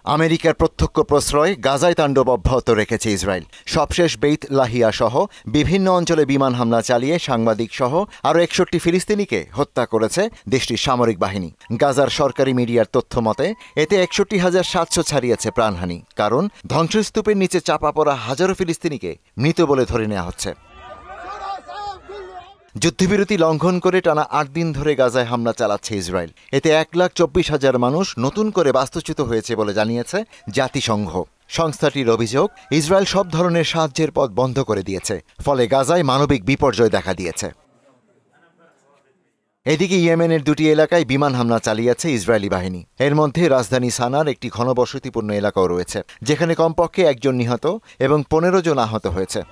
আমেরিকার প্রত্যক্ষ প্রশ্রয় গাজায় তাণ্ডব অব্যাহত রেখেছে ইসরায়েল। সবশেষ বেইত লাহিয়া সহ বিভিন্ন অঞ্চলে বিমান হামলা চালিয়ে সাংবাদিক সহ আরও ৬১ ফিলিস্তিনিকে হত্যা করেছে দেশটির সামরিক বাহিনী। গাজার সরকারি মিডিয়ার তথ্য মতে এতে ৬১,৭০০ ছাড়িয়েছে প্রাণহানি, কারণ ধ্বংসস্তূপের নিচে চাপা পড়া হাজারো ফিলিস্তিনিকে মৃত বলে ধরে নেওয়া হচ্ছে। যুদ্ধবিরতি লঙ্ঘন করে টানা ৮ দিন ধরে গাজায় হামলা চালাচ্ছে ইসরায়েল। এতে ১,২৪,০০০ মানুষ নতুন করে বাস্তুচ্যুত হয়েছে বলে জানিয়েছে জাতিসংঘ। সংস্থাটির অভিযোগ, ইসরায়েল সব ধরনের সাহায্যের পথ বন্ধ করে দিয়েছে, ফলে গাজায় মানবিক বিপর্যয় দেখা দিয়েছে। এদিকে ইয়েমেনের ২টি এলাকায় বিমান হামলা চালিয়েছে ইসরায়েলি বাহিনী। এর মধ্যে রাজধানী সানার একটি ঘনবসতিপূর্ণ এলাকাও রয়েছে, যেখানে কমপক্ষে ১ জন নিহত এবং ১৫ জন আহত হয়েছে।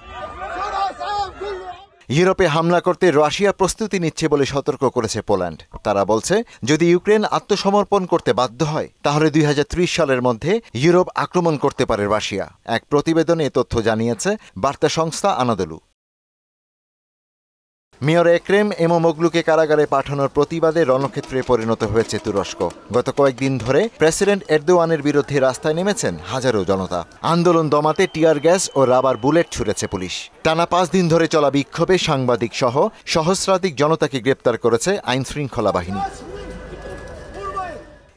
ইউরোপে হামলা করতে রাশিয়া প্রস্তুতি নিচ্ছে বলে সতর্ক করেছে পোল্যান্ড। তারা বলছে, যদি ইউক্রেন আত্মসমর্পণ করতে বাধ্য হয় তাহলে ২০৩০ সালের মধ্যে ইউরোপ আক্রমণ করতে পারে রাশিয়া। এক প্রতিবেদনে এ তথ্য জানিয়েছে বার্তা সংস্থা আনাদোলু। মেয়র একরেম ইমামোগলুকে কারাগারে পাঠানোর প্রতিবাদে রণক্ষেত্রে পরিণত হয়েছে তুরস্ক। গত কয়েকদিন ধরে প্রেসিডেন্ট এরদোয়ানের বিরুদ্ধে রাস্তায় নেমেছেন হাজারো জনতা। আন্দোলন দমাতে টিয়ার গ্যাস ও রাবার বুলেট ছুড়েছে পুলিশ। টানা ৫ দিন ধরে চলা বিক্ষোভে সাংবাদিক সহ সহস্রাধিক জনতাকে গ্রেপ্তার করেছে আইনশৃঙ্খলা বাহিনী।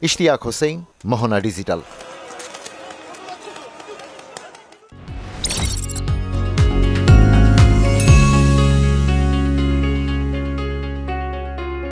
ইশতিয়াক হোসেন, মোহনা ডিজিটাল।